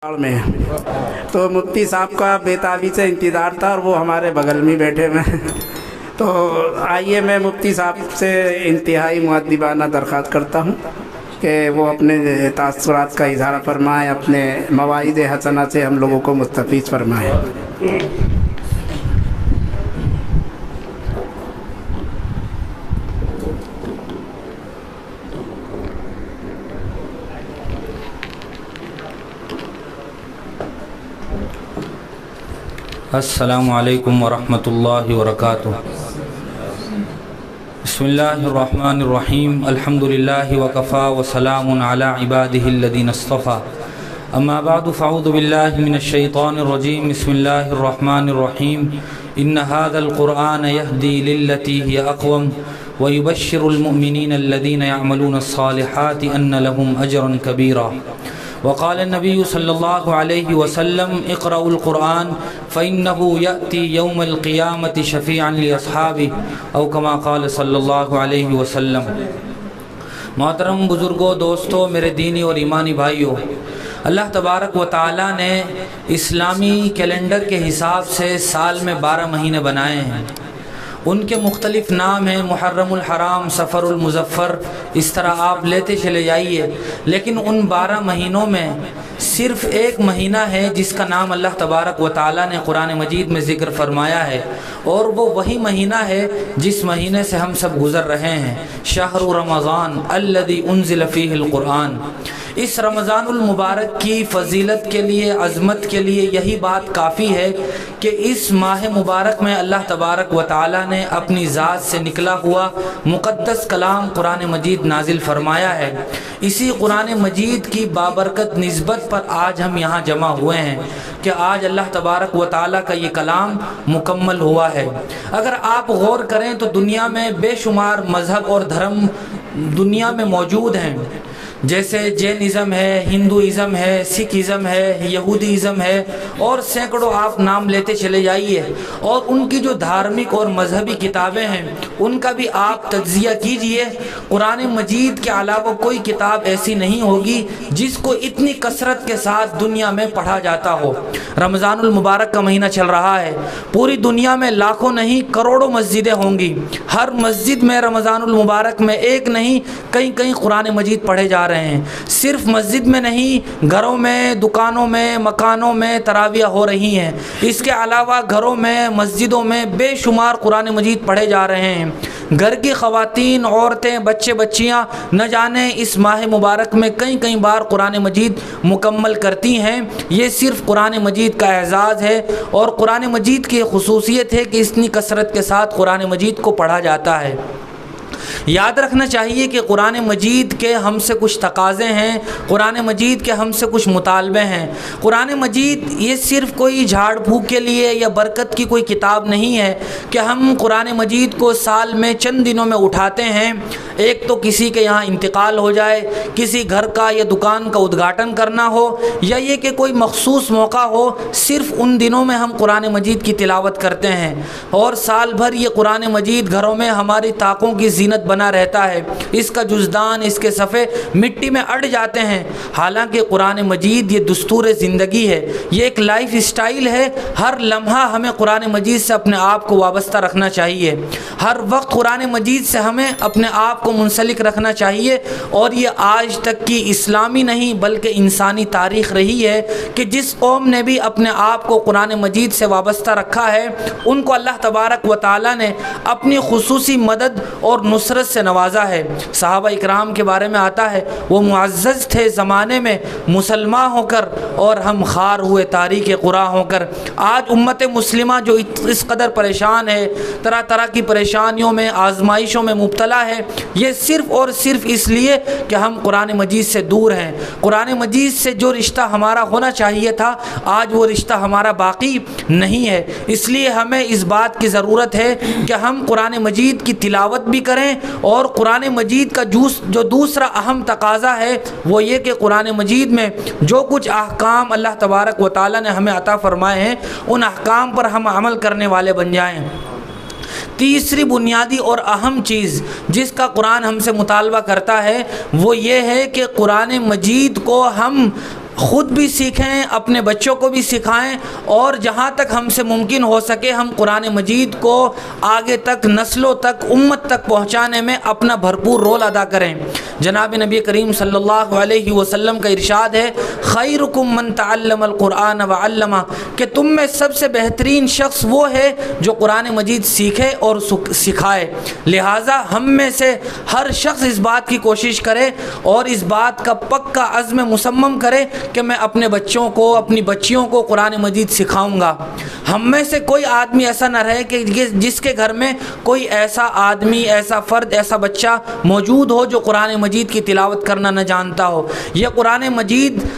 में तो मुफ्ती साहब का बेताबी से इंतज़ार था और वो हमारे बगल में बैठे हुए हैं। तो आइए मैं मुफ्ती साहब से इंतहाई मुअद्दिबाना दरख्वास्त करता हूँ कि वो अपने तासुरात का इज़हार फरमाएँ, अपने मवाइद हसना से हम लोगों को मुस्तफ़ीज़ फरमाएँ। अस्सलामु अलैकुम वरहमतुल्लाहि वबरकातुहू। बिस्मिल्लाहिर्रहमानिर्रहीम। अल्हम्दुलिल्लाहि वकफ़ा व सलामुन अला इबादिहिल्लज़ीना इस्तफ़ा। अम्मा बअदु फ़अऊज़ु बिल्लाहि मिनश शैतानिर रजीम। बिस्मिल्लाहिर्रहमानिर्रहीम। इन्न हाज़ल क़ुरआन यहदी लिल्लती हिय अक़वम व युबश्शिरुल मुअमिनीना अल्लज़ीना यअमलूना अस्सालिहाति अन्न लहुम अजरन कबीरा। वक़ाल नबी सल्लल्लाहु अलैहि वसल्लम इक़रउल क़ुरआन फ़इन्नहु यअती यौमल क़ियामति शफ़ीअन लिअस्हाबिही औ कमा क़ाल सल्लल्लाहु अलैहि वसल्लम। मोहतरम बुज़ुर्गों, दोस्तों, मेरे दीनी और ईमानी भाइयों, अल्लाह तबारक व तआला ने इस्लामी कैलेंडर के हिसाब से साल में 12 महीने बनाए हैं। उनके मुख्तलिफ़ नाम हैं, मुहर्रमुल हराम, सफ़रुल मुज़फ़्फ़र, इस तरह आप लेते चले जाइए। लेकिन उन 12 महीनों में सिर्फ़ एक महीना है जिसका नाम अल्लाह तबारक व तआला ने कुरान मजीद में ज़िक्र फरमाया है, और वो वही महीना है जिस महीने से हम सब गुज़र रहे हैं, शहरु रमज़ान अल्लज़ी उन्ज़िल फ़ीहिल क़ुरआन। इस रमज़ानुल मुबारक की फ़जीलत के लिए, अज़मत के लिए यही बात काफ़ी है कि इस माह मुबारक में अल्लाह तबारक व तआला ने अपनी ज़ात से निकला हुआ मुक़द्दस कलाम कुरान मजीद नाजिल फरमाया है। इसी कुरान मजीद की बाबरकत निस्बत पर आज हम यहाँ जमा हुए हैं कि आज अल्लाह तबारक व तआला का ये कलाम मुकम्मल हुआ है। अगर आप गौर करें तो दुनिया में बेशुमार मज़हब और धर्म दुनिया में मौजूद हैं, जैसे जैनिज़्म है, हिंदुइज़्म है, सिखिज़्म है, यहूदीज़्म है, और सैकड़ों आप नाम लेते चले जाइए। और उनकी जो धार्मिक और मजहबी किताबें हैं उनका भी आप तज्ज़िया कीजिए। कुरान मजीद के अलावा कोई किताब ऐसी नहीं होगी जिसको इतनी कसरत के साथ दुनिया में पढ़ा जाता हो। रमज़ानुल मुबारक का महीना चल रहा है, पूरी दुनिया में लाखों नहीं करोड़ों मस्जिदें होंगी। हर मस्जिद में रमज़ानुल मुबारक में एक नहीं कई कई कुरान मजीद पढ़े जा रहे हैं। सिर्फ मस्जिद में नहीं, घरों में, दुकानों में, मकानों में तरावियाँ हो रही हैं। इसके अलावा घरों में, मस्जिदों में बेशुमार कुरान मजीद पढ़े जा रहे हैं। घर की ख़वातीन, औरतें, बच्चे बच्चियाँ न जाने इस माह मुबारक में कई कई बार कुरान मजीद मुकम्मल करती हैं। ये सिर्फ कुरान मजीद का एजाज़ है और कुरान मजीद की खुसूसियत है कि इतनी कसरत के साथ कुरान मजीद को पढ़ा जाता है। याद रखना चाहिए कि कुरान मजीद के हमसे कुछ तकाज़े हैं, कुरान मजीद के हमसे कुछ मुतालबे हैं। कुरान मजीद ये सिर्फ़ कोई झाड़ फूँक के लिए या बरकत की कोई किताब नहीं है कि हम कुरान मजीद को साल में चंद दिनों में उठाते हैं। एक तो किसी के यहाँ इंतकाल हो जाए, किसी घर का या दुकान का उद्घाटन करना हो, या ये कि कोई मखसूस मौका हो, सिर्फ़ उन दिनों में हम कुरान मजीद की तिलावत करते हैं। और साल भर ये कुरान मजीद घरों में हमारी ताकों की ज़ीनत बना रहता है। इसका जुज़दान, इसके सफ़े मिट्टी में अड़ जाते हैं। हालांकि कुरान मजीद ये दस्तूर ज़िंदगी है, ये एक लाइफ स्टाइल है। हर लम्हा हमें कुरान मजीद से अपने आप को वाबस्ता रखना चाहिए। हर वक्त कुरान मजीद से हमें अपने आप को मुंसलिक रखना चाहिए। और ये आज तक की इस्लामी नहीं बल्कि इंसानी तारीख़ रही है कि जिस कौम ने भी अपने आप को कुरान मजीद से वाबस्ता रखा है उनको अल्लाह तबारक व तआला ने अपनी खुसूसी मदद और नुसरत से नवाजा है। सहाबा इकराम के बारे में आता है, वो मुअज़्ज़ज़ थे ज़माने में मुसलमान होकर और हम खार हुए तारीख़ क़ुरा होकर। आज उम्मत मुस्लिमा जो इस कदर परेशान है, तरह तरह की परेशानियों में, आजमाइशों में मुब्तला है, ये सिर्फ़ और सिर्फ इसलिए कि हम कुरान मजीद से दूर हैं। कुरान मजीद से जो रिश्ता हमारा होना चाहिए था आज वो रिश्ता हमारा बाकी नहीं है। इसलिए हमें इस बात की ज़रूरत है कि हम कुरान मजीद की तिलावत भी करें। और कुरान मजीद का जो दूसरा अहम तकाज़ा है वो ये कि कुरान मजीद में जो कुछ अहकाम अल्लाह तबारक व तआला ने हमें अता फ़रमाए हैं उन अहकाम पर हम अमल करने वाले बन जाएं। तीसरी बुनियादी और अहम चीज़ जिसका कुरान हमसे मुतालबा करता है वो ये है कि कुरान मजीद को हम ख़ुद भी सीखें, अपने बच्चों को भी सिखाएं, और जहाँ तक हमसे मुमकिन हो सके हम कुरान मजीद को आगे तक, नस्लों तक, उम्मत तक पहुँचाने में अपना भरपूर रोल अदा करें। जनाब नबी करीम सल्लल्लाहु अलैहि वसल्लम का इरशाद है, खैरुकुम मन तअल्लमल कुरान व अल्लमा, कि तुम में सबसे बेहतरीन शख्स वो है जो कुरान मजीद सीखे और सिखाए। लिहाजा हम में से हर शख्स इस बात की कोशिश करे और इस बात का पक्का अज़्म मुसम्मम करे कि मैं अपने बच्चों को, अपनी बच्चियों को कुरान मजीद सिखाऊंगा। हम में से कोई आदमी ऐसा न रहे कि जिसके घर में कोई ऐसा आदमी, ऐसा फ़र्द, ऐसा बच्चा मौजूद हो जो कुरान मजीद की तिलावत करना न जानता हो। यह कुरान मजीद,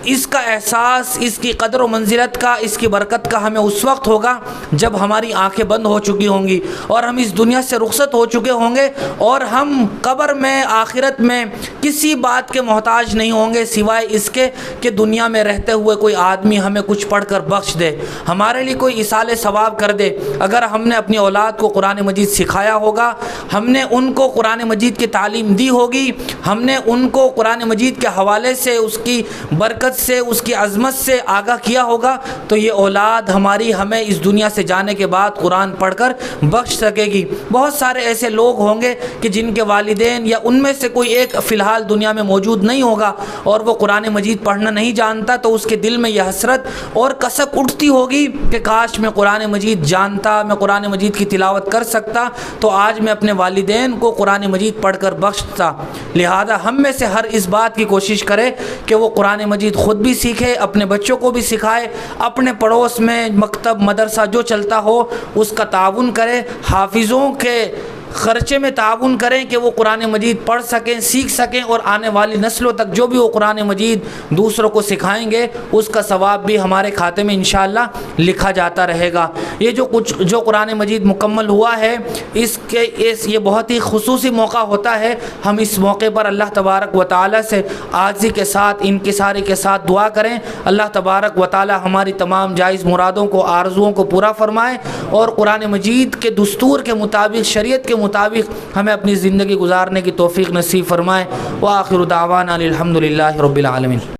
इसका एहसास, इसकी कदर व मंजिलत का, इसकी बरकत का हमें उस वक्त होगा जब हमारी आंखें बंद हो चुकी होंगी और हम इस दुनिया से रुखसत हो चुके होंगे और हम कब्र में, आखिरत में किसी बात के मोहताज नहीं होंगे सिवाय इसके कि दुनिया में रहते हुए कोई आदमी हमें कुछ पढ़ कर बख्श दे, हमारे लिए कोई इसाले सवाब कर दे। अगर हमने अपनी औलाद को कुरान मजीद सिखाया होगा, हमने उनको कुरान मजीद की तालीम दी होगी, हमने उनको कुरान मजीद के हवाले से, उसकी बरकत से, उसकी अज़मत से आगाह किया होगा, तो ये औलाद हमारी हमें इस दुनिया से जाने के बाद कुरान पढ़कर बख्श सकेगी। बहुत सारे ऐसे लोग होंगे कि जिनके वालिदैन या उनमें से कोई एक फ़िलहाल दुनिया में मौजूद नहीं होगा और वो कुरान मजीद पढ़ना नहीं जानता, तो उसके दिल में यह हसरत और कसक उठती होगी कि काश मैं कुरान मजीद जानता, मैं कुरान मजीद की तिलावत कर सकता, तो आज मैं अपने वालिदैन को कुरान मजीद पढ़कर बख्शता। लिहाजा हम में से हर इस बात की कोशिश करे कि वो कुरान मजीद ख़ुद भी सीखे, अपने बच्चों को भी सिखाए, अपने पड़ोस में मकतब, मदरसा जो चलता हो उसका ताउन करे, हाफिज़ों के ख़र्चे में ताउन करें कि वो कुरान मजीद पढ़ सकें, सीख सकें और आने वाली नस्लों तक जो भी वो कुरान मजीद दूसरों को सिखाएंगे उसका सवाब भी हमारे खाते में इंशाअल्लाह लिखा जाता रहेगा। ये जो कुरान मजीद मुकम्मल हुआ है, ये बहुत ही खुसूसी मौका होता है। हम इस मौके पर अल्लाह तबारक व तआला से आजिज़ी के साथ, इनकिसारी के साथ दुआ करें, अल्लाह तबारक व तआला हमारी तमाम जायज़ मुरादों को, आरज़ुओं को पूरा फरमाए और कुरान मजीद के दुस्तूर के मुताबिक, शरीयत के मुताबिक हमें अपनी ज़िंदगी गुजारने की तौफ़ीक़ नसीब फरमाए। व आखिरु दावाना अनिल हम्दुलिल्लाहि रब्बिल आलमीन।